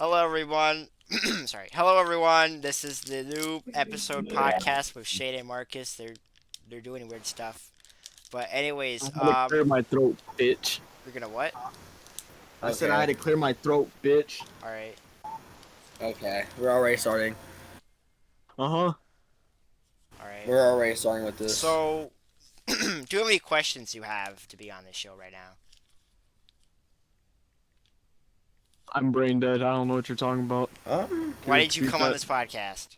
Hello, everyone. Sorry. Hello, everyone. This is the new episode podcast with Shade and Marcus. They're doing weird stuff. But anyways, I had to clear my throat, bitch. we're gonna what? I said I Okay. had to clear my throat, bitch. All right. Okay. We're already starting. Uh-huh. All right. We're already starting with this. So, do you have any questions you have to be on this show right now? I'm brain dead. I don't know what you're talking about. Why you did you repeat come on that? this podcast?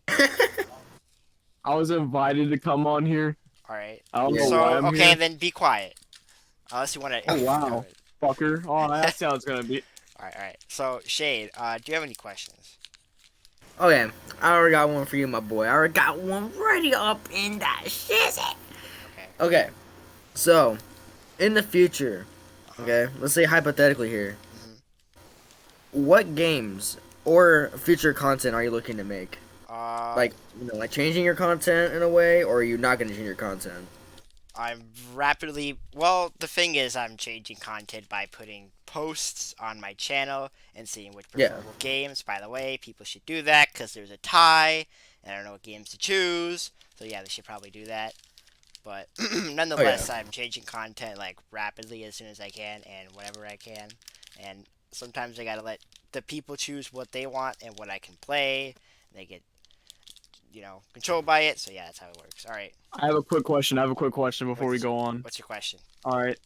I was invited to come on here. All right. I don't Yeah. know So, why I'm okay, here. then be quiet. Unless you want to. Oh, wow. Fucker. Oh, that's how it's gonna be. All right. All right. So, Shade, do you have any questions? Okay. I already got one for you, my boy. I already got one ready up in that shizzy. Okay. Okay. So, in the future, okay, let's say hypothetically here, what games or future content are you looking to make? Uh, Like changing your content in a way, or are you not going to change your content? I'm rapidly. Well, the thing is, I'm changing content by putting posts on my channel and seeing which Yeah. preferable games. By the way, people should do that because there's a tie, and I don't know what games to choose. So yeah, they should probably do that. But nonetheless, I'm changing content like rapidly as soon as I can and whenever I can. And sometimes I gotta let the people choose what they want and what I can play. They get, controlled by it. So yeah, that's how it works. All right, I have a quick question. Before we go on. what's your question? All right.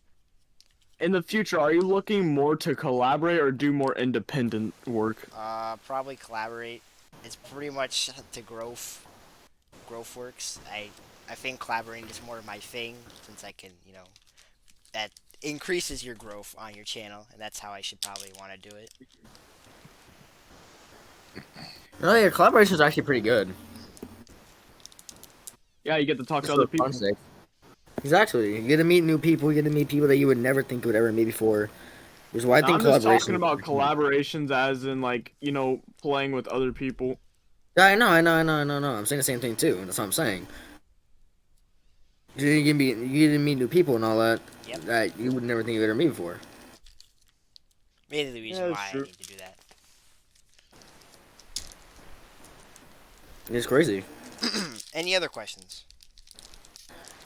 In the future, are you looking more to collaborate or do more independent work? Probably collaborate. It's pretty much the growth works. I think collaborating is more of my thing since I can, that increases your growth on your channel, and that's how I should probably want to do it. No, your collaboration is actually pretty good. Yeah, you get to talk to Just other for people. fun's sake. Exactly. You get to meet new people. You get to meet people that you would never think you would ever meet before. Which is why I think I'm just collaboration. talking about collaborations as in, like, playing with other people. Yeah, I know. I'm saying the same thing too. That's what I'm saying. You get to meet new people and all that Yep. that you would never think you'd ever meet before. Mainly the reason Yeah, why that's I true. need to do that. It's crazy. Any other questions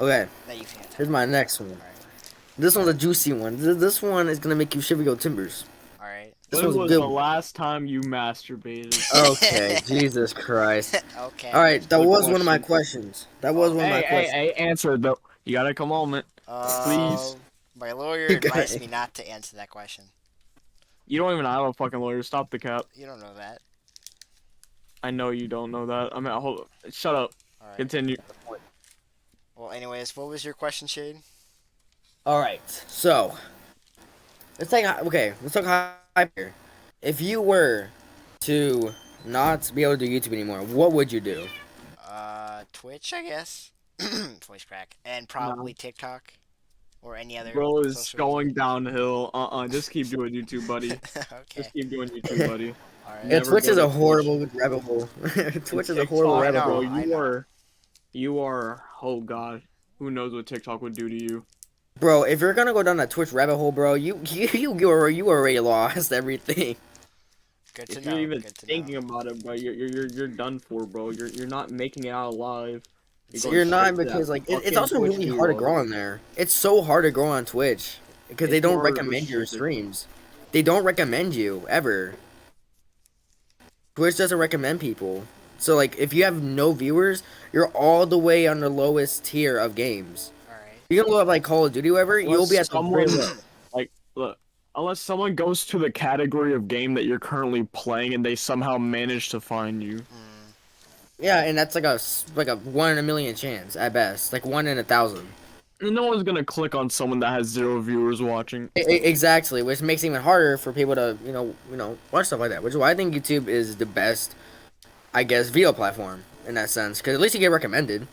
Okay, that you can? here's my next one. All right. This one's a juicy one. This one is gonna make you shiver your timbers. All right. This When one's was good. the last time you masturbated? Okay, Jesus Christ. Okay. All right, that Good was one of my question. questions. That was one of my Hey, questions. answer though. You gotta come on, man. Please. My lawyer You got advised it. me not to answer that question. You don't even have a fucking lawyer. Stop the cap. You don't know that. I know you don't know that. I mean, hold. Shut up. All right. Continue. Well, anyways, what was your question, Shade? All right, so let's talk hype here. If you were to not be able to do YouTube anymore, what would you do? Twitch, I guess. Voice crack, and probably TikTok or any other Bro is social going downhill. Just keep doing YouTube, buddy. media. Okay. Just keep doing YouTube, buddy. All right. Yeah, Never Twitch go is to a horrible rabbit hole. Twitch is a horrible TikTok, rabbit know, hole. bro. I know. You are. Oh God. Who knows what TikTok would do to you? Bro, if you're gonna go down that Twitch rabbit hole, bro, you already lost everything. Good to If know. you're even Good to thinking know. about it, bro, you're done for, bro. You're not making it out alive. So going you're not straight to that because it's fucking also Twitch really hard to gulag. grow on there. It's so hard to grow on Twitch because they It's don't more recommend your restricted. streams. They don't recommend you ever. Twitch doesn't recommend people. So like if you have no viewers, you're all the way on the lowest tier of games. All right. You can look up like Call of Duty or whatever, you'll be at the very Someone low. like look, unless someone goes to the category of game that you're currently playing and they somehow manage to find you. Yeah, and that's like a 1 in a million chance at best, like 1 in 1,000. And no one's gonna click on someone that has 0 viewers watching. Exactly, which makes it even harder for people to watch stuff like that. Which is why I think YouTube is the best, I guess, video platform in that sense, because at least you get recommended.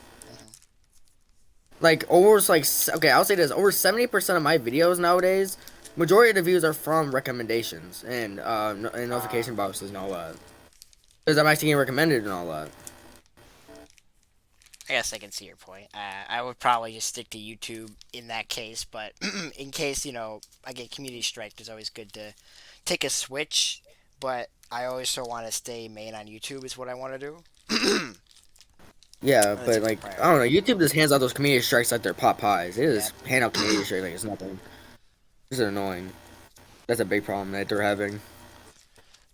Like I'll say this: over 70% of my videos nowadays, majority of the views are from recommendations and notification boxes and all that. Because I'm actually getting recommended and all that. I guess I can see your point. I would probably just stick to YouTube in that case, but in case I get community strike, it's always good to take a switch. But I also want to stay main on YouTube is what I want to do. Yeah, That's a but good like priority. I don't know, YouTube just hands out those community strikes like they're pot pies. It Yep. is hand out community strikes like it's nothing. This is annoying. That's a big problem that they're having.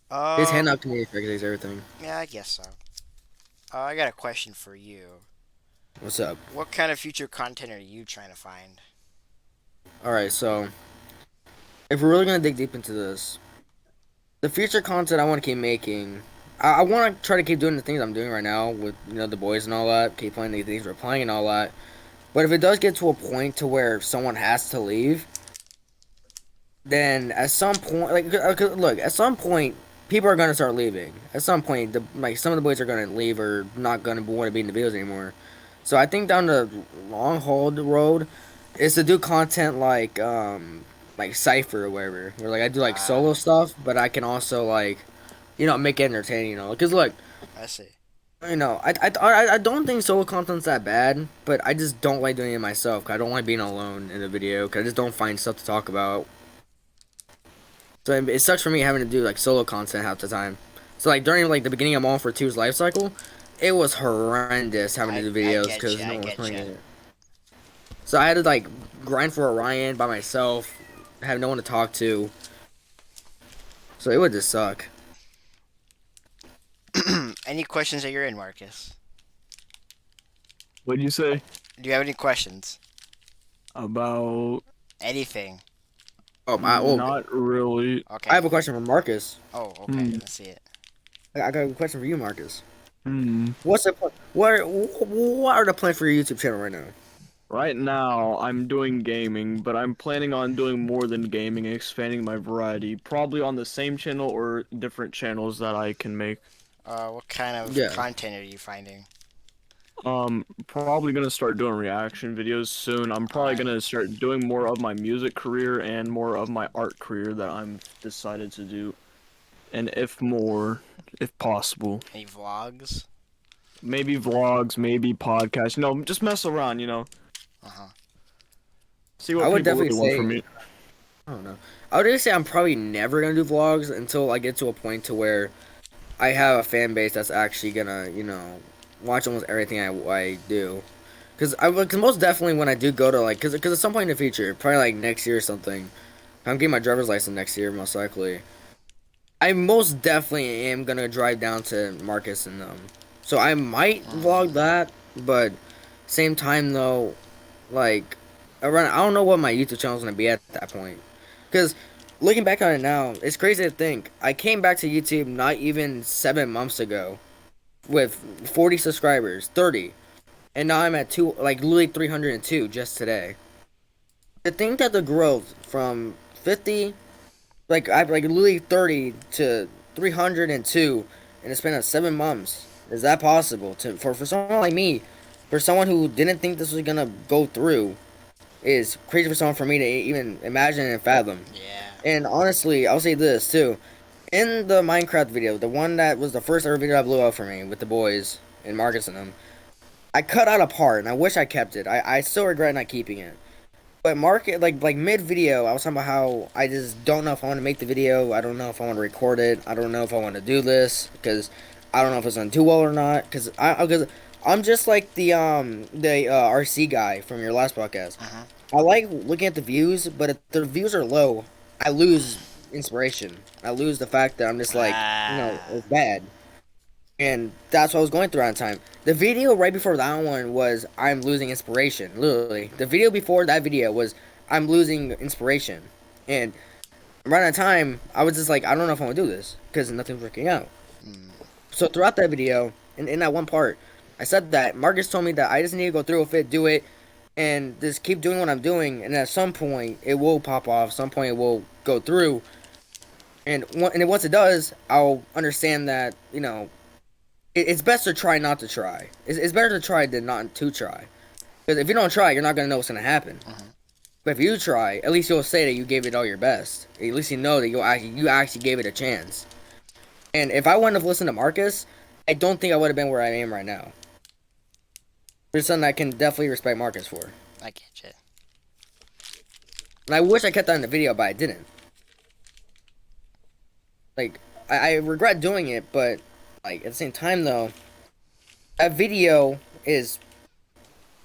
They just hand Um, out community strikes like everything. yeah, I guess so. I got a question for you. What's up? What kind of future content are you trying to find? All right, so if we're really gonna dig deep into this, the future content I want to keep making, I want to try to keep doing the things I'm doing right now with the boys and all that, keep playing the things we're playing and all that. But if it does get to a point to where someone has to leave, then at some point, look, at some point, people are gonna start leaving. At some point, some of the boys are gonna leave or not gonna want to be in the videos anymore. So I think down the long haul road is to do content like Cypher or whatever. Where like I do like Ah, solo stuff, but I can also like make it entertaining. Because look, I see. I don't think solo content's that bad, but I just don't like doing it myself. 'Cause I don't like being alone in the video. 'Cause I just don't find stuff to talk about. So it sucks for me having to do like solo content half the time. So like during like the beginning of All for Two's life cycle, it was horrendous having to do I videos get because you. no I one was get playing you. it. So I had to like grind for Orion by myself, have no one to talk to. So it would just suck. Any questions that you're in, Marcus? What'd you say Do you have any questions? about? Anything? Not really. Okay. I have a question for Marcus. Oh, okay. Hmm. Let's see it. I got a question for you, Marcus. Hmm. What are the plans for your YouTube channel right now? Right now, I'm doing gaming, but I'm planning on doing more than gaming, expanding my variety, probably on the same channel or different channels that I can make. What kind of Yeah. content are you finding? Probably gonna start doing reaction videos soon. I'm probably Alright. gonna start doing more of my music career and more of my art career that I'm decided to do. And if possible. Any vlogs? Maybe vlogs, maybe podcasts, just mess around, Uh-huh. See what I would people really definitely want say from me. I don't know. I would just say I'm probably never gonna do vlogs until I get to a point to where I have a fan base that's actually gonna, watch almost everything I do. Cause most definitely when I do go to cause at some point in the future, probably like next year or something, I'm getting my driver's license next year most likely. I most definitely am gonna drive down to Marcus and them. So I might vlog that, but same time though, like around I don't know what my YouTube channel is gonna be at that point. Cause looking back on it now, it's crazy to think I came back to YouTube not even 7 months ago with 40 subscribers, 30, and now I'm at literally 302 just today. To think that the growth from 50, I literally 30 to 302 in the span of 7 months, is that possible? For someone like me, for someone who didn't think this was gonna go through, is crazy for someone for me to even imagine and fathom. Yeah. And honestly, I'll say this too. In the Minecraft video, the one that was the first ever video I blew up for me with the boys and Marcus and them, I cut out a part and I wish I kept it. I still regret not keeping it. But mid video, I was talking about how I just don't know if I want to make the video. I don't know if I want to record it. I don't know if I want to do this because I don't know if it's gonna do well or not. Because I'm just like the RC guy from your last podcast. Uh-huh. I like looking at the views, but if the views are low, I lose inspiration. I lose the fact that I'm just it's bad. And that's what I was going through at the time. The video right before that one was I'm losing inspiration. Literally. The video before that video was I'm losing inspiration. And around that time, I was just like, I don't know if I want to do this because nothing's working out. Mm. So throughout that video, in that one part, I said that Marcus told me that I just need to go through with it, do it, and just keep doing what I'm doing. And at some point, it will pop off. Some point, it will go through. And once it does, I'll understand that, it's best to try not to try. It's better to try than not to try. Because if you don't try, you're not going to know what's going to happen. Uh-huh. But if you try, at least you'll say that you gave it all your best. At least you know that you actually gave it a chance. And if I wouldn't have listened to Marcus, I don't think I would have been where I am right now. There's something I can definitely respect Marcus for. I get you. And I wish I kept that in the video, but I didn't. I regret doing it, but like at the same time though, that video is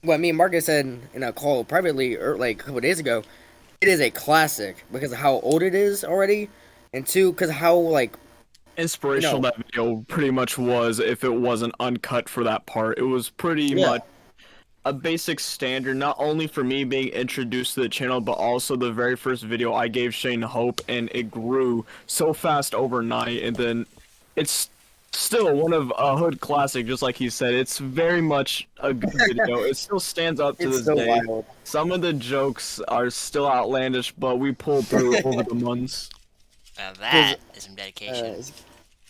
what me and Marcus said in a call privately or like a couple days ago. It is a classic because of how old it is already, and two, because how like Inspirational that video pretty much was. If it wasn't uncut for that part, it was pretty much a basic standard, not only for me being introduced to the channel, but also the very first video I gave Shane hope, and it grew so fast overnight, and then it's still one of a hood classic, just like he said. It's very much a good video. It still stands up to it's this so day. wild. Some of the jokes are still outlandish, but we pulled through over the months. Now that is some dedication.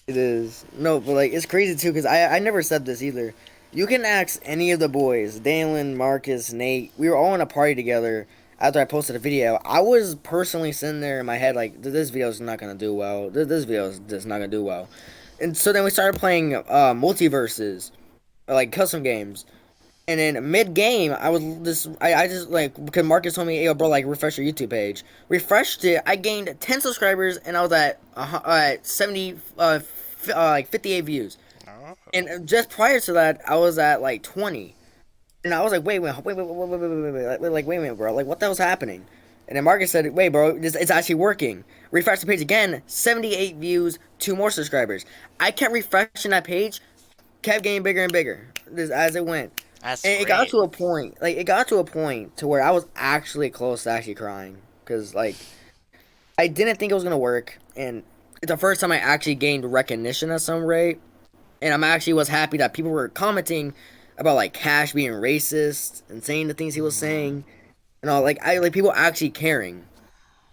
It is. No, but like it's crazy too because I never said this either. You can ask any of the boys, Dalen, Marcus, Nate. We were all in a party together after I posted a video. I was personally sitting there in my head like, this video is not gonna do well. This video is just not gonna do well. And so then we started playing multiverses, like custom games. And then mid game, I just like because Marcus told me, "Hey, yo, bro, like refresh your YouTube page." Refreshed it. I gained 10 subscribers, and I was at 70, like 58 views. Oh. And just prior to that, I was at like 20. And I was like, wait, like, wait a minute, bro. Like, what the hell's happening? And then Marcus said, wait, bro, it's actually working. Refresh the page again, 78 views, 2 more subscribers. I kept refreshing that page, kept getting bigger and bigger as it went. That's And great. it got to a point to where I was actually close to actually crying. Because, like, I didn't think it was going to work. And it's the first time I actually gained recognition at some rate. And I'm actually was happy that people were commenting about like Cash being racist and saying the things he was saying, and all like people actually caring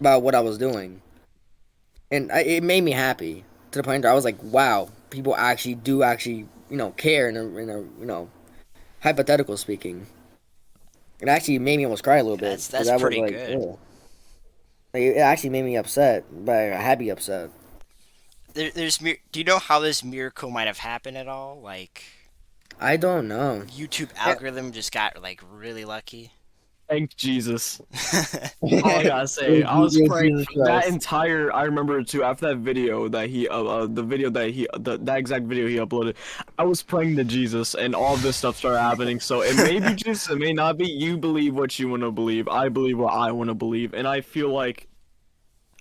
about what I was doing, and it made me happy to the point that I was like, wow, people actually care in a hypothetical speaking. It actually made me almost cry a little bit. That's 'cause I was pretty like, good. "Ugh." Like, it actually made me upset, but a happy upset. Do you know how this miracle might have happened at all? Like, I don't know. YouTube algorithm just got like really lucky. Thank Jesus. All I gotta say, I was praying that entire. I remember too after that video that he, that exact video he uploaded. I was praying to Jesus, and all this stuff started happening. So it may be Jesus, it may not be. You believe what you want to believe. I believe what I want to believe, and I feel like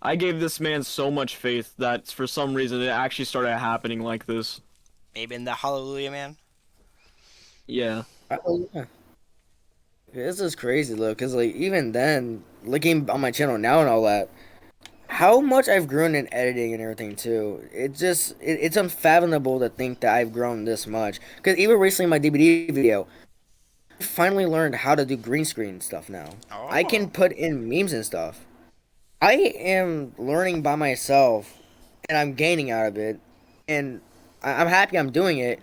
I gave this man so much faith that for some reason it actually started happening like this. Maybe in the Hallelujah Man. Yeah. Oh, yeah. This is crazy though, cause like even then, looking on my channel now and all that, how much I've grown in editing and everything too. It's unfathomable to think that I've grown this much. Cause even recently, my DVD video, I finally learned how to do green screen stuff now. Oh. I can put in memes and stuff. I am learning by myself, and I'm gaining out of it, and I'm happy I'm doing it.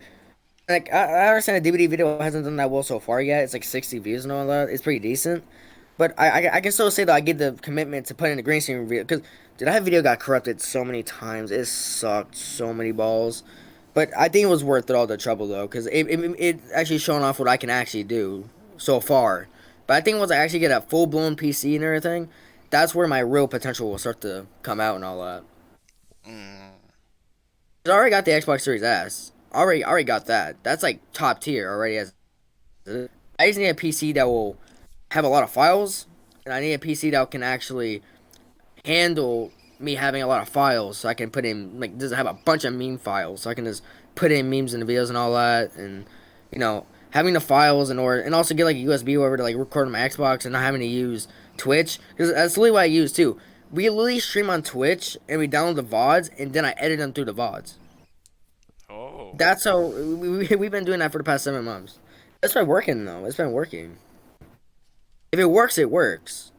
Like I understand the DVD video hasn't done that well so far yet. It's like 60 views and all that. It's pretty decent, but I can still say that I get the commitment to put in the green screen video because dude, that video got corrupted so many times. It sucked so many balls, but I think it was worth it all the trouble though because it actually showing off what I can actually do so far. But I think once I actually get a full blown PC and everything, that's where my real potential will start to come out and all that. Mm. I already got the Xbox Series S. Already got that. That's like top tier already. As I just need a PC that will have a lot of files, and I need a PC that can actually handle me having a lot of files, so I can put in like just have a bunch of meme files, so I can just put in memes in the videos and all that, and having the files in order, and also get like a USB over to like record on my Xbox and not having to use Twitch because that's literally what I use too. We literally stream on Twitch and we download the VODs and then I edit them through the VODs. Oh. That's how we've been doing that for the past 7 months. It's been working though. It's been working. If it works, it works.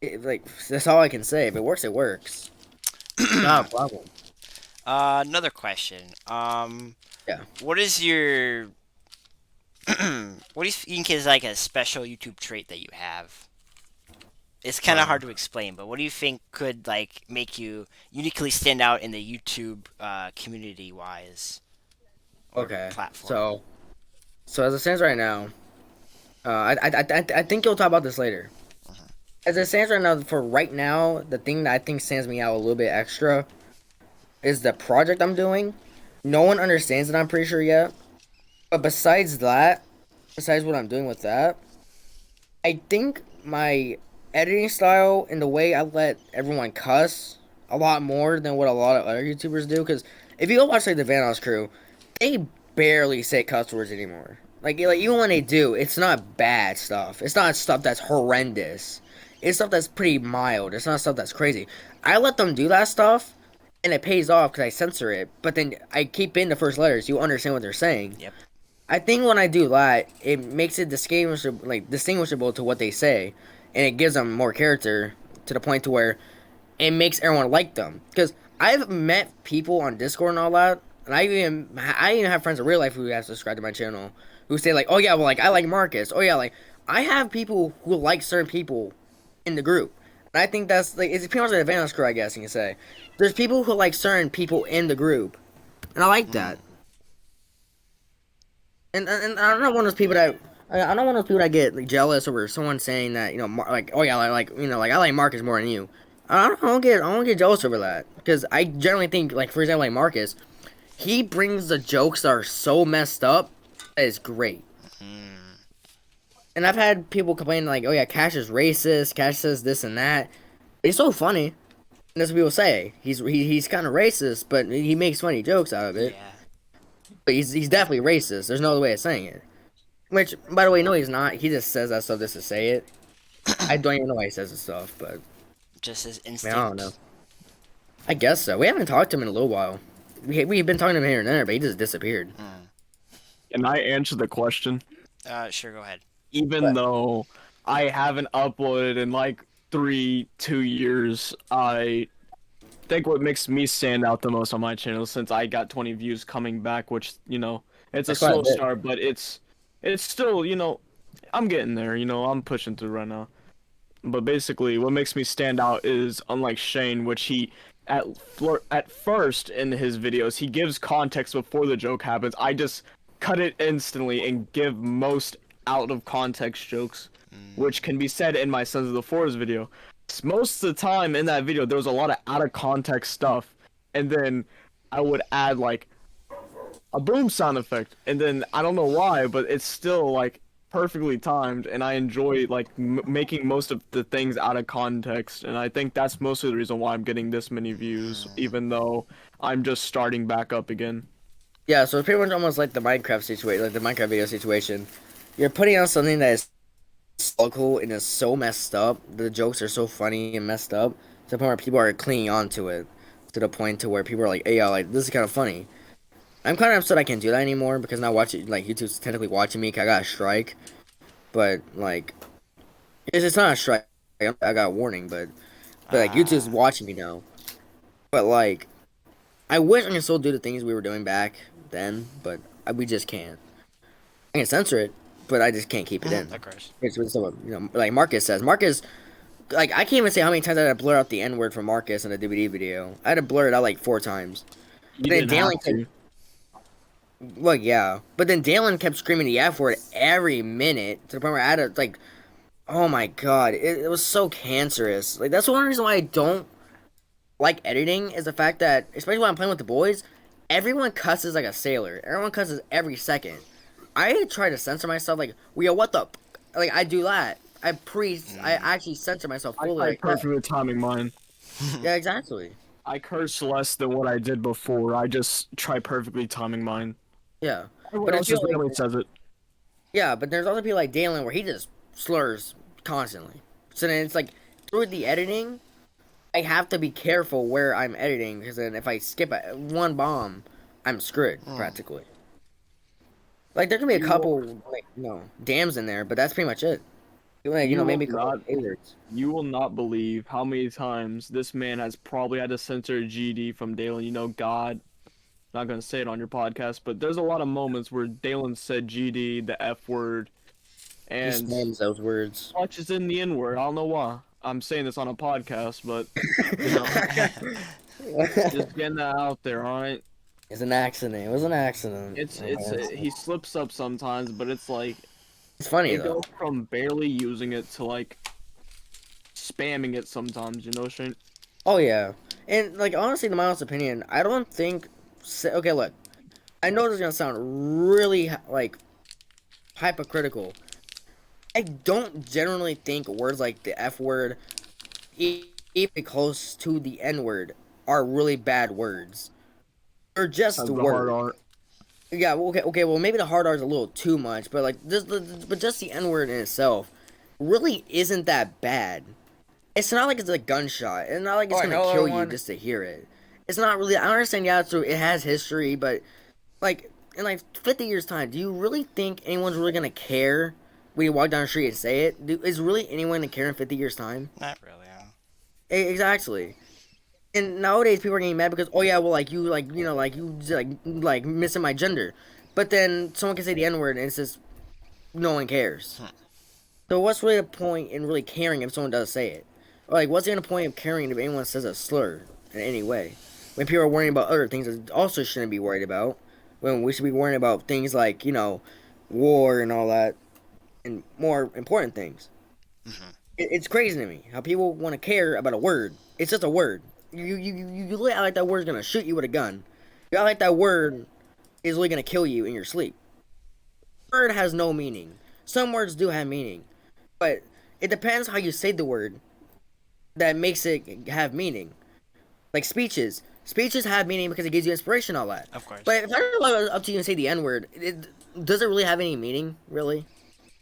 That's all I can say. If it works, it works. Not a problem. Another question. Yeah. What is your what do you think is like a special YouTube trait that you have? It's kind of hard to explain, but what do you think could like make you uniquely stand out in the YouTube community wise? Okay. Platform. So as it stands right now, I think you'll talk about this later. As it stands right now, for right now, the thing that I think stands me out a little bit extra, is the project I'm doing. No one understands it, I'm pretty sure, yet. But besides that, besides what I'm doing with that, I think my editing style and the way I let everyone cuss a lot more than what a lot of other YouTubers do. Because if you go watch like the Vanoss crew, they barely say cuss words anymore. Like even when they do, it's not bad stuff. It's not stuff that's horrendous. It's stuff that's pretty mild. It's not stuff that's crazy. I let them do that stuff, and it pays off because I censor it. But then I keep in the first letters. You understand what they're saying. Yep. I think when I do that, it makes it distinguishable to what they say, and it gives them more character to the point to where it makes everyone like them. Because I've met people on Discord and all that, and I even have friends in real life who have subscribed to my channel who say like, oh yeah, well like I like Marcus. Oh yeah, like I have people who like certain people in the group, and I think that's like it's pretty much like the Vanoss crew, I guess you can say. There's people who like certain people in the group, and I like that. And I'm not one of those people that I'm not one of those people that get like jealous over someone saying that like oh yeah like I like Marcus more than you. I don't get jealous over that because I generally think like for example like Marcus, he brings the jokes that are so messed up that is great. And I've had people complain like oh yeah Cash is racist, Cash says this and that. It's so funny. And that's what people say. He's kind of racist, but he makes funny jokes out of it. Yeah. But he's definitely racist. There's no other way of saying it. Which, by the way, no, he's not. He just says that stuff just to say it. I don't even know why he says this stuff, but Just his I instinct. don't know. I guess so. We haven't talked to him in a little while. We've been talking to him here and there, but he just disappeared. Can I answer the question? Sure, go ahead. Even though I haven't uploaded in like 2 years, I think what makes me stand out the most on my channel since I got 20 views coming back, which it's a slow start, but it's still I'm getting there. I'm pushing through right now. But basically, what makes me stand out is unlike Shane, which he at first in his videos he gives context before the joke happens. I just cut it instantly and give most out of context jokes, which can be said in my Sons of the Forest video. Most of the time in that video, there was a lot of out of context stuff, and then I would add like a boom sound effect, and then I don't know why, but it's still like perfectly timed, and I enjoy like making most of the things out of context, and I think that's mostly the reason why I'm getting this many views, even though I'm just starting back up again. Yeah, so it's pretty much almost like the Minecraft situation, like the Minecraft video situation. You're putting out something that is so cool and is so messed up. The jokes are so funny and messed up to the point where people are clinging on to it. To the point to where people are like, "Hey, yeah, like this is kind of funny." I'm kind of upset I can't do that anymore because now YouTube's technically watching me. 'Cause I got a strike, but like, it's not a strike. I got a warning, but like YouTube's watching me now. But like, I wish I could still do the things we were doing back then, but we just can't. I can censor it, but I just can't keep it in. Of course. It's what like Marcus says. Marcus, like I can't even say how many times I had to blur out the N word from Marcus in a DVD video. I had to blur it out like 4 times. You didn't have to. Well, yeah, but then Dalen kept screaming the F word every minute to the point where I had to like, oh my god, it was so cancerous. Like that's one reason why I don't like editing is the fact that, especially when I'm playing with the boys, everyone cusses like a sailor. Everyone cusses every second. I try to censor myself, like, well, yo, what the, like I do that. I actually censor myself fully. I perfectly timing mine. Yeah, exactly. I curse less than what I did before. I just try perfectly timing mine. Yeah. Everyone else just really says it. Yeah, but there's other people like Dalen where he just slurs constantly. So then it's like, through the editing, I have to be careful where I'm editing, because then if I skip one bomb, I'm screwed, practically. Like, there can be a couple, like, dams in there, but that's pretty much it. Like, maybe a couple words. You will not believe how many times this man has probably had to censor GD from Dalen. God, not going to say it on your podcast, but there's a lot of moments where Dalen said GD, the F word, and he names those words. Much is in the N word. I don't know why. I'm saying this on a podcast, but just getting that out there, alright? It's an accident. It was an accident. He slips up sometimes, but it's like it's funny though. It goes from barely using it to like spamming it sometimes, Shane? Oh yeah. And like honestly, in my honest opinion, I don't think. Okay, look, I know this is gonna sound really like hypocritical. I don't generally think words like the F word, even close to the N word, are really bad words. They're just That's the hard words. art. Yeah, well, okay. Well, maybe the hard R is a little too much, but like, just the N word in itself really isn't that bad. It's not like it's a gunshot. It's not like it's gonna kill you just to hear it. It's not really. I understand. Yeah, it has history, but like in like 50 years time, do you really think anyone's really gonna care when you walk down the street and say it? Is really anyone gonna care in 50 years time? Not really. Exactly. And nowadays people are getting mad because, oh yeah, well, like you like missing my gender, but then someone can say the N word and it's just no one cares. So what's really the point in really caring if someone does say it? Or like, what's the point of caring if anyone says a slur in any way? When people are worrying about other things that also shouldn't be worried about, when we should be worrying about things like war and all that, and more important things. It's crazy to me how people want to care about a word. It's just a word. You look at like that word's gonna shoot you with a gun. You act like that word is really gonna kill you in your sleep. Word has no meaning. Some words do have meaning, but it depends how you say the word that makes it have meaning. Like speeches have meaning because it gives you inspiration, all that. Of course. But if I were up to you and say the N word, does it really have any meaning, really?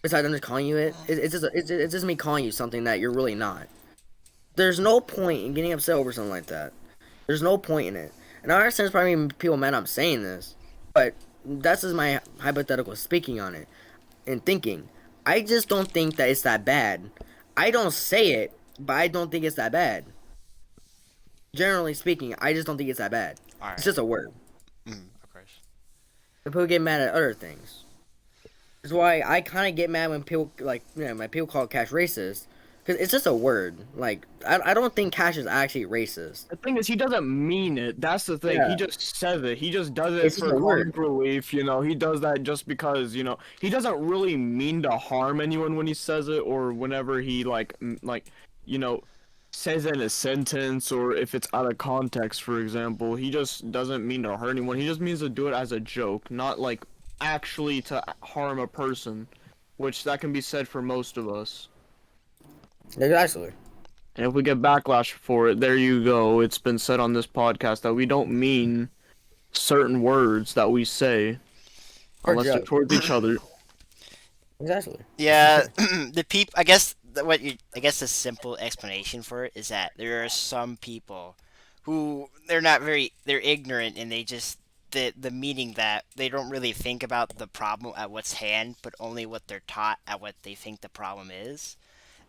Besides, I'm just calling you it. It's just me calling you something that you're really not. There's no point in getting upset over something like that. There's no point in it. And I understand there's probably people mad I'm saying this, but that's just my hypothetical speaking on it and thinking. I just don't think that it's that bad. I don't say it, but I don't think it's that bad. Generally speaking, I just don't think it's that bad. All It's right. just a word. Of course. But people get mad at other things. That's why I kind of get mad when people when people call Cash racist, because it's just a word. Like I don't think Cash is actually racist. The thing is, he doesn't mean it. That's the thing. Yeah. He just says it. He just does it It's just for a word. comic relief. He does that just because, he doesn't really mean to harm anyone when he says it, or whenever he you know, says it in a sentence, or if it's out of context, for example. He just doesn't mean to hurt anyone. He just means to do it as a joke, not like actually to harm a person, which that can be said for most of us. Exactly. And if we get backlash for it, there you go. It's been said on this podcast that we don't mean certain words that we say unless they're towards each other. Exactly. Yeah, I guess the simple explanation for it is that there are some people who they're ignorant and they just the meaning that they don't really think about the problem at what's hand, but only what they're taught at what they think the problem is.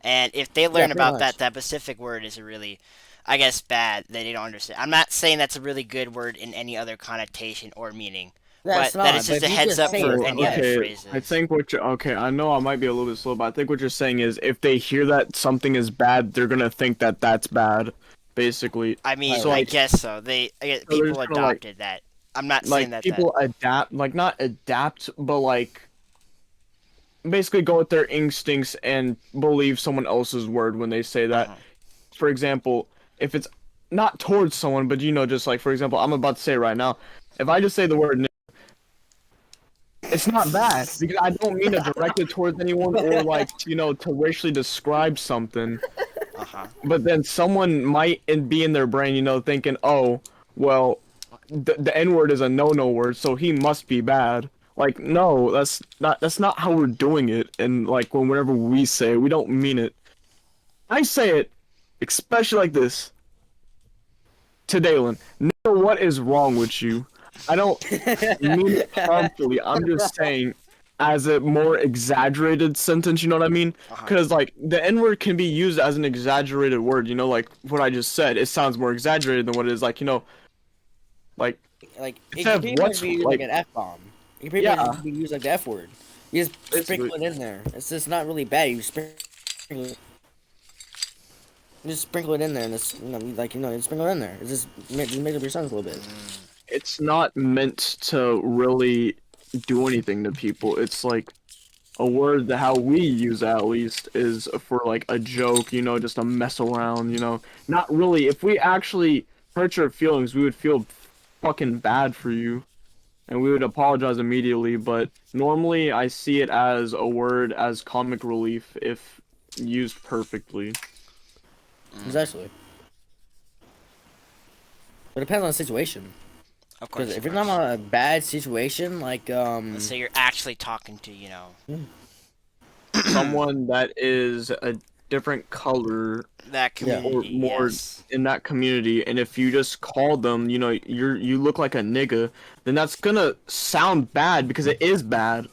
And if they Yeah, learn pretty about much. that specific word is a really, I guess, bad, that they don't understand. I'm not saying that's a really good word in any other connotation or meaning, That's but that not. is But just a if you heads just up say for it, any other Okay, phrases. I think okay, I know I might be a little bit slow, but I think what you're saying is if they hear that something is bad, they're gonna think that that's bad, basically. I mean, So I like, guess so. so they're People just gonna like, adopted that. I'm not saying that people adapt, like not adapt, but like basically go with their instincts and believe someone else's word when they say that. uh For example, if it's not towards someone, but just like, for example, I'm about to say it right now, if I just say the word it's not bad because I don't mean to direct it towards anyone or like to racially describe something. huh. But then someone might be in their brain, thinking, "Oh, well, the N word is a no-no word, so he must be bad." Like, no, that's not how we're doing it. And like whenever we say it, we don't mean it. I say it, especially like this to Dalen. Nigga, what is wrong with you? I don't mean it harmfully. I'm just saying as a more exaggerated sentence, you know what I mean? Uh-huh. Because like the N word can be used as an exaggerated word, like what I just said. It sounds more exaggerated than what it is. Like like Like it instead can of pretty much what's be used like an F bomb. It can pretty yeah, much be used like the F word. You just basically. sprinkle it in there. It's just not really bad. You just sprinkle it in there, and it's you sprinkle it in there. It just makes up your sentence a little bit. It's not meant to really do anything to people. It's like a word that how we use it, at least is for like a joke, just a mess around, not really. If we actually hurt your feelings, we would feel fucking bad for you, and we would apologize immediately. But normally, I see it as a word as comic relief if used perfectly. Exactly. But it depends on the situation. Of course. Because if you're not in a bad situation, like let's say you're actually talking to, Someone that is a different color that community, or more yes. in that community, and if you just call them, you look like a nigga, then that's gonna sound bad because it is bad.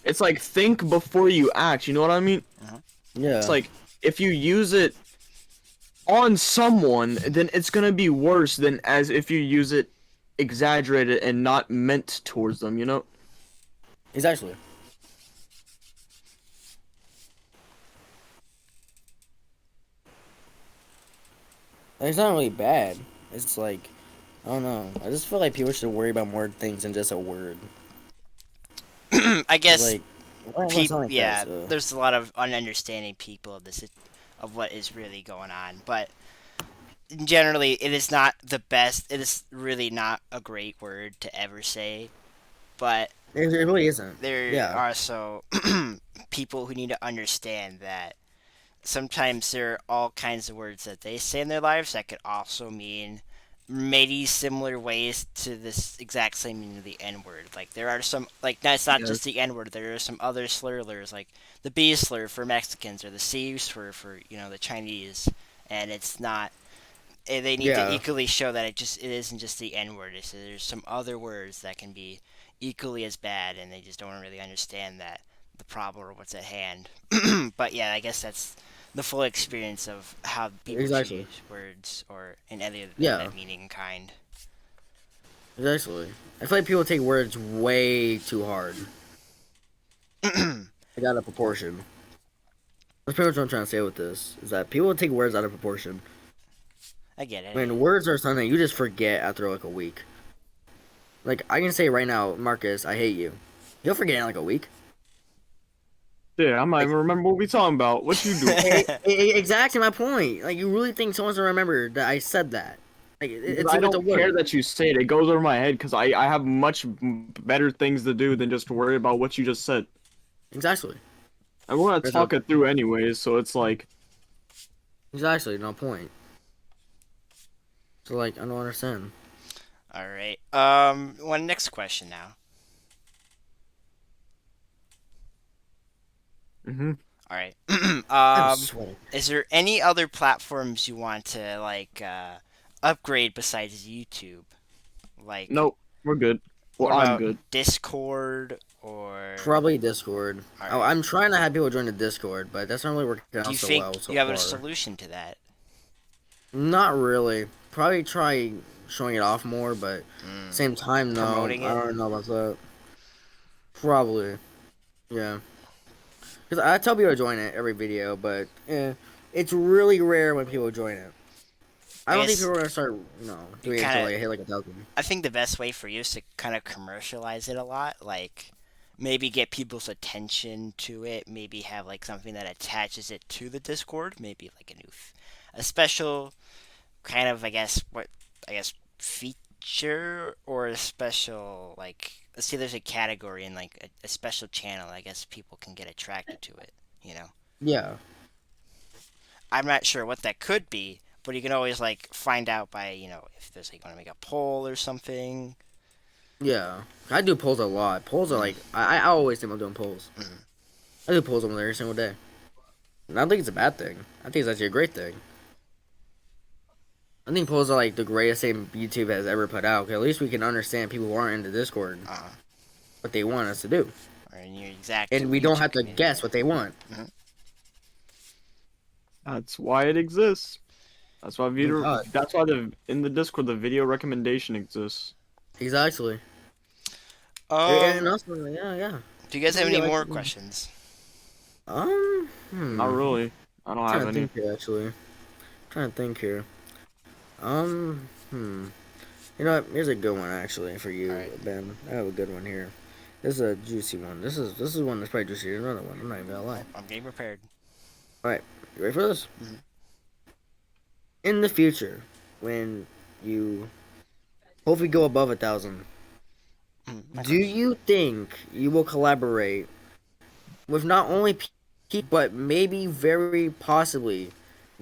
It's like, think before you act, you know what I mean? yeah, It's like, if you use it on someone, then it's gonna be worse than as if you use it exaggerated and not meant towards them, you know? exactly. Like, it's not really bad. It's like, I don't know. I just feel like people should worry about more things than just a word. I guess Like, why people, sound like yeah, that, so? there's a lot of ununderstanding people of what is really going on, but generally it is not the best. It is really not a great word to ever say, but It really isn't. there Yeah, are so people who need to understand that sometimes there are all kinds of words that they say in their lives that could also mean maybe similar ways to this exact same meaning of the N word. Like there are some, like that's not Yeah. just the N word. There are some other slurs like the B slur for Mexicans or the C slur for the Chinese, and it's not. They need to yeah, equally show that it isn't just the N word. There's some other words that can be equally as bad, and they just don't really understand that the problem or what's at hand. But yeah, I guess that's the full experience of how people exactly. choose words or in any of Yeah. that meaning kind. Exactly. I feel like people take words way too hard. Like out of proportion. That's pretty much what I'm trying to say with this. Is that people take words out of proportion. I get it. I mean, words are something you just forget after like a week. Like I can say right now, Marcus, I hate you. You'll forget in like a week. Yeah, I might even remember what we talking about. What you do? Exactly my point. Like you really think someone's gonna remember that I said that? Like it's I with a don't word. care that you say it. It goes over my head because I have much better things to do than just to worry about what you just said. Exactly. I want to There's talk it through anyways, so it's like, Exactly. No point. So like I don't understand. All right. One next question now. All right. I'm sweating. Is there any other platforms you want to upgrade besides YouTube? Like, nope, we're good. Well, what I'm about good. Discord or? Probably Discord. All right. I'm trying to have people join the Discord, but that's not really working Do out you so think well so you have far. a solution to that? Not really. Probably try showing it off more, but same time, no. Promoting I it? don't know about that. Probably. Yeah. Because I tell people to join it every video, but it's really rare when people join it. I don't think people are going to start, doing it until they hit like 1,000. I think the best way for you is to kind of commercialize it a lot. Like, maybe get people's attention to it. Maybe have like something that attaches it to the Discord. Maybe like a special kind of feature or a special like. Let's say there's a category in like a special channel. I guess people can get attracted to it. You know. Yeah. I'm not sure what that could be, but you can always like find out by if there's like want to make a poll or something. Yeah. I do polls a lot. Polls are like, I always think I'm doing polls. I do polls almost every single day. And I don't think it's a bad thing. I think it's actually a great thing. I think polls are like the greatest thing YouTube has ever put out. 'Cause at least we can understand people who aren't in the Discord what they want us to do, Or in your exact. and we don't have to community. guess what they want. That's why it exists. That's why video. God. That's why in the Discord the video recommendation exists. Exactly. And Um, also, yeah. do you guys have any Yeah, more questions? Not really. I don't Trying have to any. think here, actually. Trying to think here. You know what? Here's a good one actually for you, Alright. Ben. I have a good one here. This is a juicy one. This is one that's probably juicier than another one. I'm not even gonna lie. I'm getting prepared. All right, you ready for this? Mhm. In the future, when you hopefully go above 1,000. Do you think you will collaborate with not only people, but maybe very possibly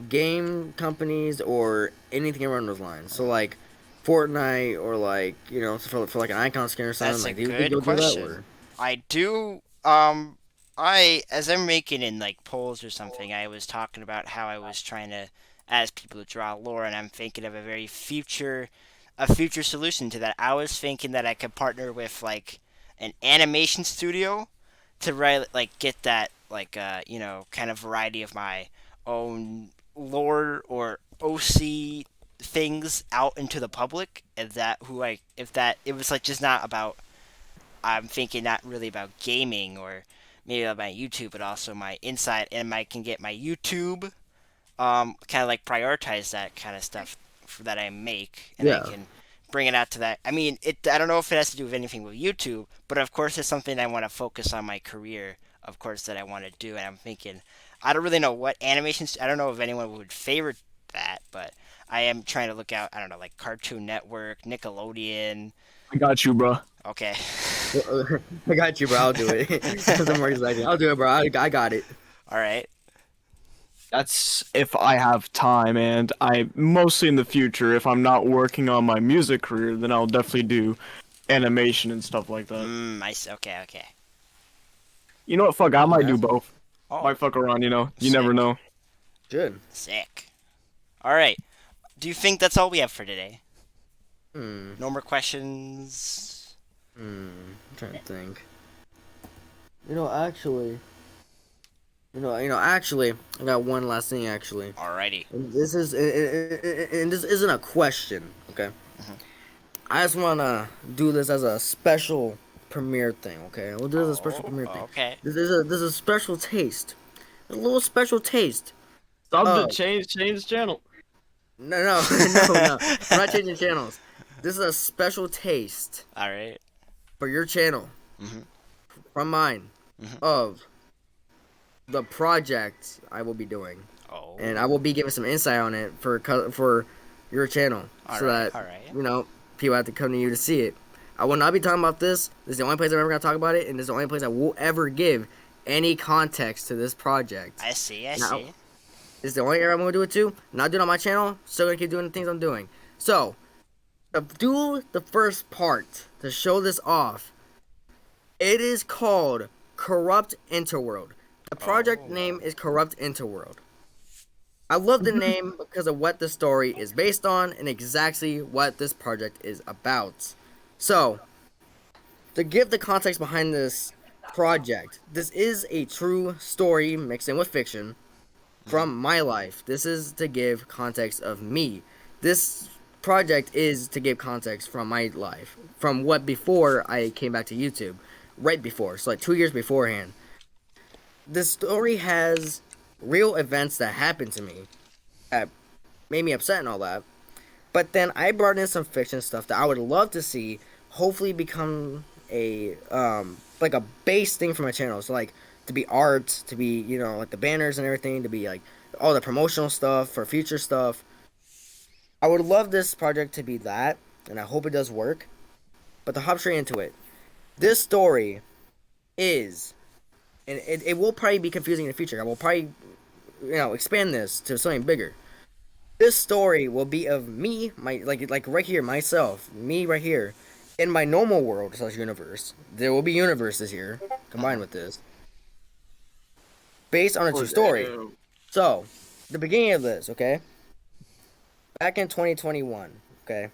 game companies or anything around those lines? So like Fortnite or like for like an icon skin or something. That's a Like, do you think good you'll do that? question. Or I do. As I'm making in like polls or something, I was talking about how I was trying to ask people to draw lore, and I'm thinking of a future solution to that. I was thinking that I could partner with like an animation studio to write like get that like kind of variety of my own lore or OC things out into the public, and that who I if that it was like just not about I'm thinking not really about gaming or maybe about my YouTube, but also my inside, and I can get my YouTube, kind of like prioritize that kind of stuff that I make, and I yeah, can bring it out to that. I mean, it. I don't know if it has to do with anything with YouTube, but of course, it's something I want to focus on my career. Of course, that I want to do, and I'm thinking, I don't really know what animations. I don't know if anyone would favor that, but I am trying to look out. I don't know, like Cartoon Network, Nickelodeon. I got you, bro. Okay. I got you, bro. I'll do it. Some more exciting. I'll do it, bro. I got it. All right. That's if I have time, and I mostly in the future, if I'm not working on my music career, then I'll definitely do animation and stuff like that. Okay, okay. You know what? Fuck, I might do That's both. Oh, Might fuck around, you know. You sick. never know. good. Sick. All right. Do you think that's all we have for today? Hmm. No more questions? I'm trying to think. Actually. Actually, I got one last thing. Actually, Alrighty. and this isn't a question. Okay. Mhm. I just wanna do this as a special premiere thing. Okay, we'll do this as a special Oh, premiere thing. okay. This is a special taste, a little special taste. Stop Oh. to change channel. No, no. I'm not changing channels. This is a special taste All right. for your channel Mhm. from mine Mhm. of the project I will be doing. Oh. And I will be giving some insight on it for your channel, so that all right. people have to come to you to see it. I will not be talking about this. This is the only place I'm ever gonna talk about it, and this is the only place I will ever give any context to this project. I see. I Now- see. This is the only area I'm gonna do it to. Not doing it on my channel. Still gonna keep doing the things I'm doing. So, to do the first part to show this off, it is called Corrupt Interworld. The project Oh. name is Corrupt Interworld. I love the name because of what the story is based on and exactly what this project is about. So, to give the context behind this project, this is a true story mixed in with fiction from my life. This is to give context of me. This project is to give context from my life, from what before I came back to YouTube, right before, so like 2 years beforehand. This story has real events that happened to me that made me upset and all that. But then I brought in some fiction stuff that I would love to see hopefully become a like a base thing for my channel. So like to be art, to be, like the banners and everything, to be like all the promotional stuff for future stuff. I would love this project to be that, and I hope it does work. But to hop straight into it, this story is, and it will probably be confusing in the future. I will probably, expand this to something bigger. This story will be of me, my like right here, myself, me right here, in my normal world slash universe. There will be universes here combined with this, based on a true story. So, the beginning of this, okay? Back in 2021, okay?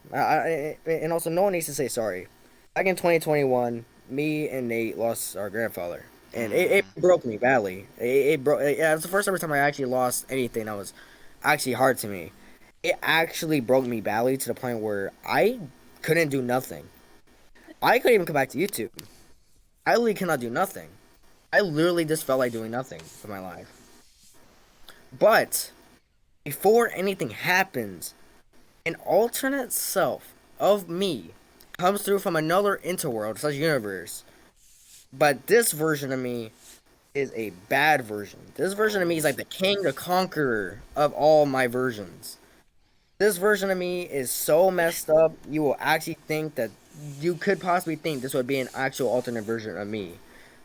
And also, no one needs to say sorry. Back in 2021, me and Nate lost our grandfather. And it broke me badly. It broke. Yeah, it's the first ever time I actually lost anything that was actually hard to me. It actually broke me badly to the point where I couldn't do nothing. I couldn't even come back to YouTube. I literally cannot do nothing. I literally just felt like doing nothing for my life. But before anything happens, an alternate self of me comes through from another interworld slash universe. But this version of me is a bad version. This version of me is like the king, the conqueror of all my versions. This version of me is so messed up. You will actually think that you could possibly think this would be an actual alternate version of me.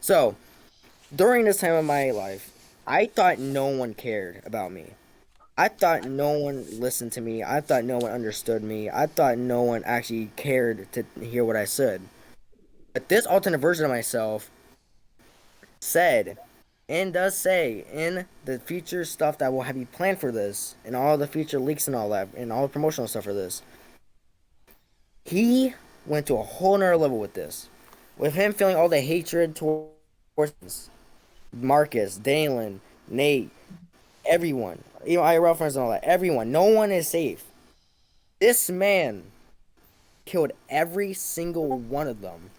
So, during this time of my life, I thought no one cared about me. I thought no one listened to me. I thought no one understood me. I thought no one actually cared to hear what I said. But this alternate version of myself said and does say in the future stuff that will have you planned for this and all the future leaks and all that and all the promotional stuff for this. He went to a whole nother level with this. With him feeling all the hatred towards Marcus, Dalen, Nate, everyone, even IRL friends and all that, everyone, no one is safe. This man killed every single one of them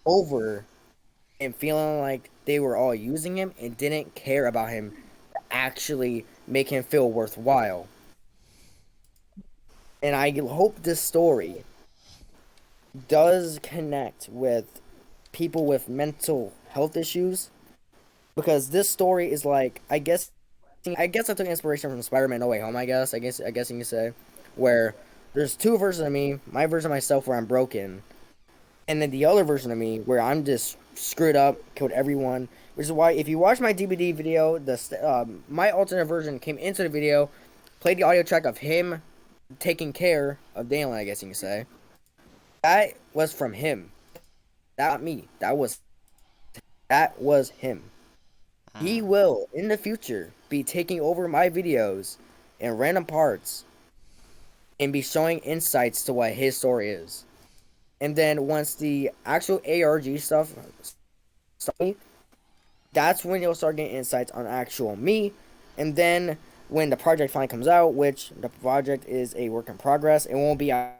over and feeling like they were all using him and didn't care about him to actually make him feel worthwhile. And I hope this story does connect with people with mental health issues, because this story is like, I guess I took inspiration from Spider-Man No Way Home, I guess you can say, where there's two versions of me, my version of myself where I'm broken, and then the other version of me where I'm just screwed up, killed everyone. Which is why if you watch my DVD video, my alternate version came into the video, played the audio track of him taking care of Dalen, I guess you can say. That was from him. That not me. That was him. He will, in the future, be taking over my videos and random parts and be showing insights to what his story is. And then once the actual ARG stuff, that's when you'll start getting insights on actual me. And then when the project finally comes out, which the project is a work in progress, it won't be on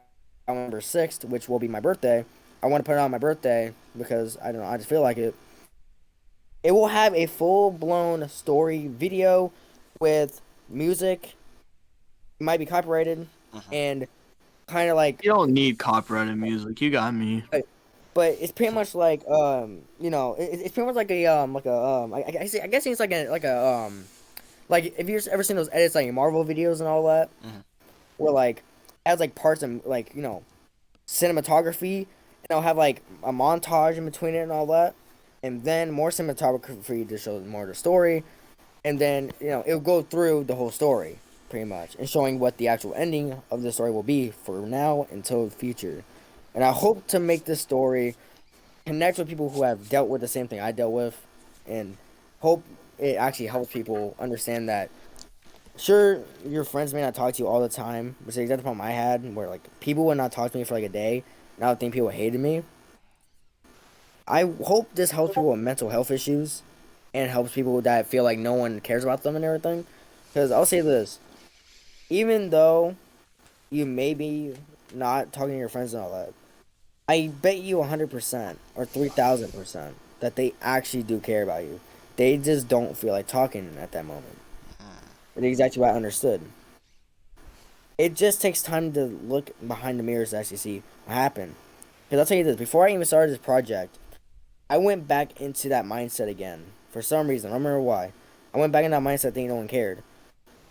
November 6th, which will be my birthday. I want to put it on my birthday because I don't know, I just feel like it. It will have a full-blown story video with music. It might be copyrighted and kind of like, You don't need copyrighted music. You got me. but it's pretty much like it's pretty much like I guess it's like a like if you've ever seen those edits like Marvel videos and all that, where like it has like parts and like cinematography, and they'll have like a montage in between it and all that, and then more cinematography to show more of the story, and then it'll go through the whole story pretty much and showing what the actual ending of the story will be for now until the future. And I hope to make this story connect with people who have dealt with the same thing I dealt with, and hope it actually helps people understand that, sure, your friends may not talk to you all the time, which is the exact problem I had, where like people would not talk to me for like a day, and I would think people hated me. I hope this helps people with mental health issues, and helps people that feel like no one cares about them and everything. Because I'll say this, even though you may be not talking to your friends and all that, I bet you 100% or 3,000% that they actually do care about you. They just don't feel like talking at that moment. That's exactly what I understood. It just takes time to look behind the mirrors to actually see what happened. Because I'll tell you this, before I even started this project, I went back into that mindset again. For some reason, I don't remember why. I went back in that mindset thinking no one cared.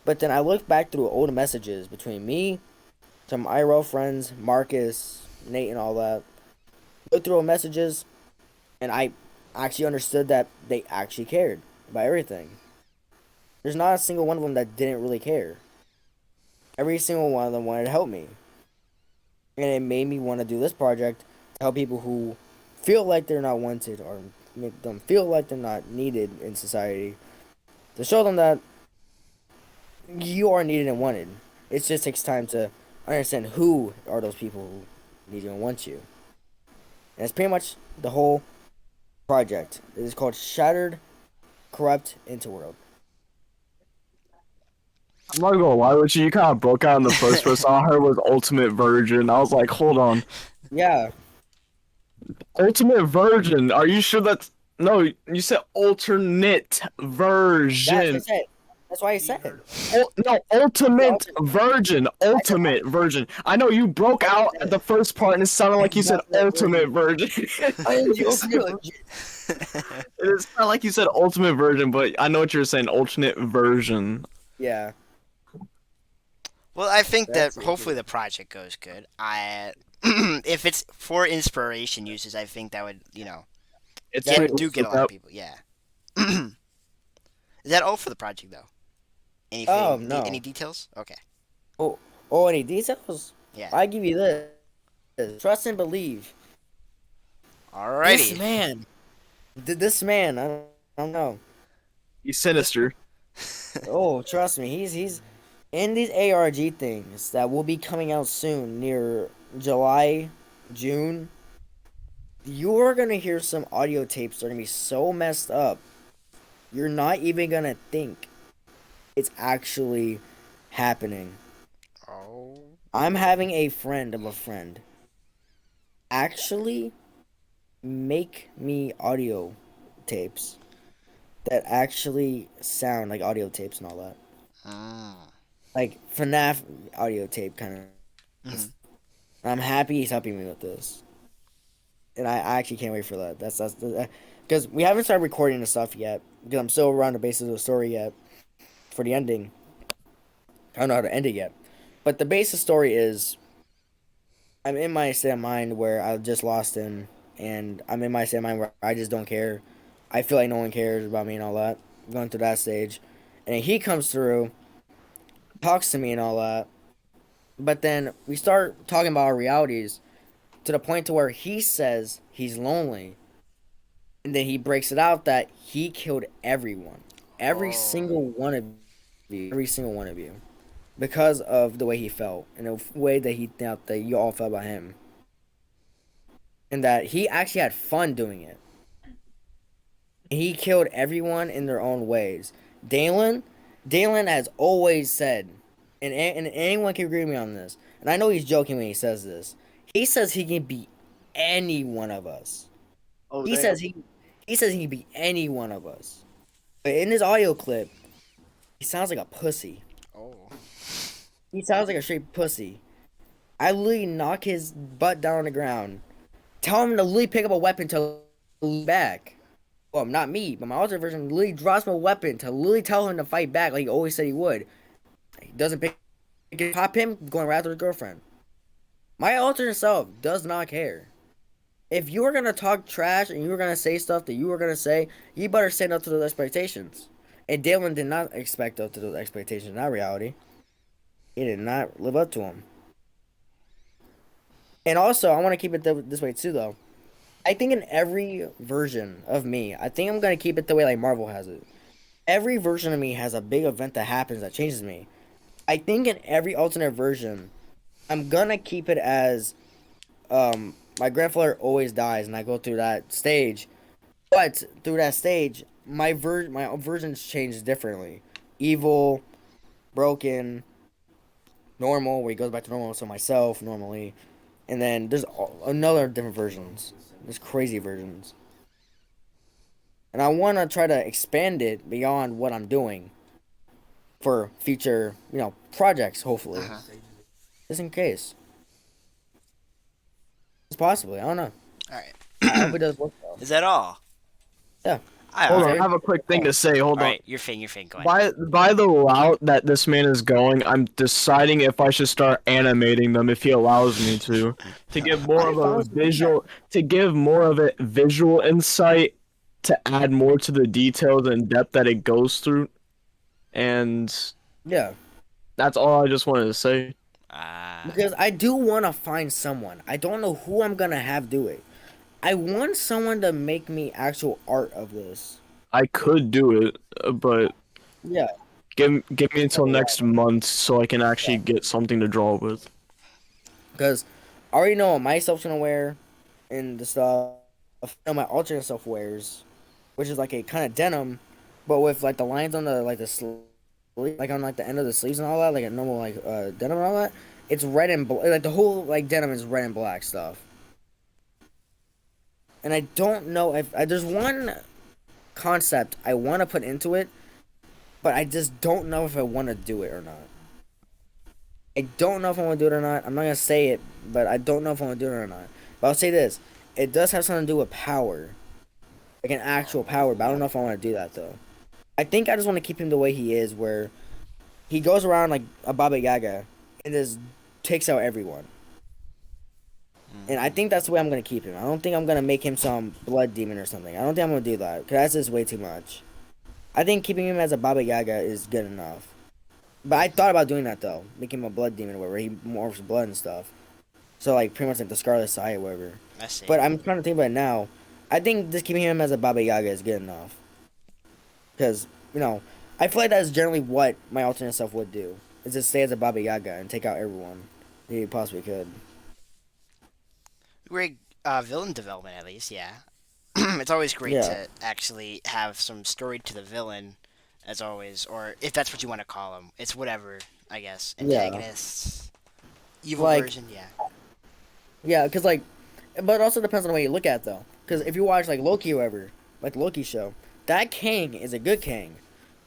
But then I looked back through old messages between me, some IRL friends, Marcus, Nate, and all that. Looked through old messages, and I actually understood that they actually cared about everything. There's not a single one of them that didn't really care. Every single one of them wanted to help me. And it made me want to do this project to help people who feel like they're not wanted or make them feel like they're not needed in society. To show them that you are needed and wanted. It just takes time to understand who are those people who need you and want you. And it's pretty much the whole project. It is called Shattered Corrupt Interworld. I'm not gonna lie with you. You kind of broke out in the first person I heard was Ultimate Virgin. I was like, hold on. Yeah. Ultimate Virgin. Are you sure that's... No, you said alternate version. That's why I said it. No, Ultimate Virgin. Ultimate Virgin. I know you broke out at the first part and it sounded like you said Ultimate Virgin. It sounded like you said Ultimate Virgin, but I know what you're saying, alternate version. Yeah. Well, I think that That's it. hopefully the project goes good. I if it's for inspiration uses, I think that would It's That- do get a lot of people. Yeah. Is that all for the project though? Oh Anything? no. Any details? Okay. Oh, any details? Yeah. I give you this. Trust and believe. This Alrighty. man. This man. I don't know. He's sinister. Oh, trust me. He's in these ARG things that will be coming out soon, near July, June. You're gonna hear some audio tapes that are gonna be so messed up. You're not even gonna think it's actually happening. Oh. I'm having a friend of a friend actually make me audio tapes that actually sound like audio tapes and all that. Mm. Like FNAF audio tape kind of. Mhm. I'm happy he's helping me with this. And I actually can't wait for that. That's because we haven't started recording the stuff yet. Because I'm still around the basis of the story yet for the ending. I don't know how to end it yet. But the basic story is I'm in my state of mind where I just lost him, and I'm in my state of mind where I just don't care. I feel like no one cares about me and all that. I'm going through that stage. And then he comes through, talks to me and all that. But then we start talking about our realities to the point to where he says he's lonely. And then he breaks it out that he killed everyone. Every Oh. single one of you. Every single one of you. Because of the way he felt. And the way that he thought that you all felt about him. And that he actually had fun doing it. He killed everyone in their own ways. Dalen has always said, and anyone can agree with me on this, and I know he's joking when he says this. He says he can be any one of us. Oh, He says he can be any one of us. But in his audio clip, he sounds like a pussy. Oh. He sounds like a straight pussy. I literally knock his butt down on the ground. Tell him to literally pick up a weapon to back. Well, not me, but my alternate version literally drops my weapon to literally tell him to fight back like he always said he would. He doesn't pick it, pop him, going right after his girlfriend. My alternate self does not care. If you were gonna talk trash and you were gonna say stuff that you were gonna say, you better stand up to those expectations. And Dylan did not expect up to those expectations, not reality. He did not live up to them. And also, I want to keep it this way too, though. I think in every version of me, I think I'm gonna keep it the way like Marvel has it. Every version of me has a big event that happens that changes me. I think in every alternate version, I'm gonna keep it as my grandfather always dies and I go through that stage. But through that stage, my versions change differently. Evil, broken, normal, where he goes back to normal, so myself normally. And then there's another different versions. There's crazy versions. And I want to try to expand it beyond what I'm doing for future, projects, hopefully. Uh-huh. Just in case. It's possibly. I don't know. All right. I hope it does work though. Is that all? Yeah. Hold on, Okay. I have a quick thing to say. Hold All on. right. Your thing. Go ahead. By the route that this man is going, I'm deciding if I should start animating them if he allows me to give more of a visual, to give more of a visual insight, to add more to the details and depth that it goes through, and Yeah. that's all I just wanted to say. Because I do want to find someone. I don't know who I'm going to have do it. I want someone to make me actual art of this. I could do it, but Yeah. give me until next month so I can actually get something to draw with. Because I already know what my self's going to wear and the stuff. I know my alternate self wears, which is like a kind of denim, but with like the lines on the like on like the end of the sleeves and all that, like a normal like denim and all that. It's red and like the whole like denim is red and black stuff. And I don't know if there's one concept I want to put into it, but I just don't know if I want to do it or not. I don't know if I want to do it or not. I'm not gonna say it, but I don't know if I want to do it or not. But I'll say this: it does have something to do with power, like an actual power. But I don't know if I want to do that though. I think I just want to keep him the way he is, where he goes around like a Baba Yaga, and just takes out everyone. And I think that's the way I'm gonna keep him. I don't think I'm gonna make him some blood demon or something. I don't think I'm gonna do that because that's just way too much. I think keeping him as a Baba Yaga is good enough. But I thought about doing that though, making him a blood demon where he morphs blood and stuff. So like pretty much like the Scarlet Side or whatever. I see. But I'm trying to think about it now. I think just keeping him as a Baba Yaga is good enough. Because, I feel like that's generally what my alternate self would do. Is just stay as a Baba Yaga and take out everyone he possibly could. Great villain development, at least, yeah. It's always great Yeah. to actually have some story to the villain, as always, or if that's what you want to call him. It's whatever, I guess. Yeah. Antagonists, evil Like- version, yeah. Yeah, because, but it also depends on the way you look at it, though. Because if you watch, Loki or whatever, like the Loki show, that Kang is a good Kang.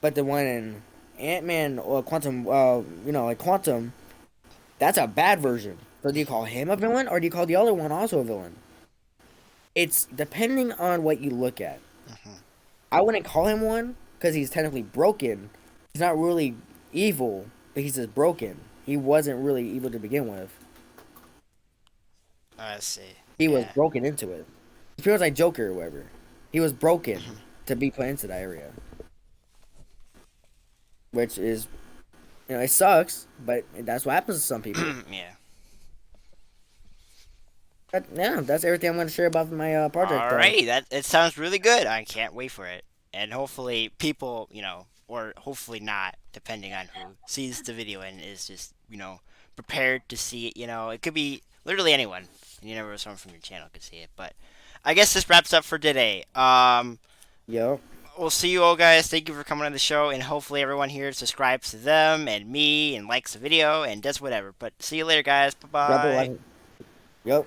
But the one in Ant-Man or Quantum, Quantum, that's a bad version. So do you call him a villain, or do you call the other one also a villain? It's depending on what you look at. Mhm. I wouldn't call him one, because he's technically broken. He's not really evil, but he's just broken. He wasn't really evil to begin with. I see. He was Yeah. broken into it. He feels like Joker or whatever. He was broken to be put into that area. Which is, it sucks, but that's what happens to some people. Yeah. But, yeah, that's everything I'm going to share about my project. Alrighty, it sounds really good. I can't wait for it. And hopefully people, or hopefully not, depending on who sees the video and is just, prepared to see it. It could be literally anyone. And you never someone from your channel could see it. But I guess this wraps up for today. Yo. We'll see you all, guys. Thank you for coming on the show, and hopefully everyone here subscribes to them and me and likes the video and does whatever. But see you later, guys. Bye bye. Yo.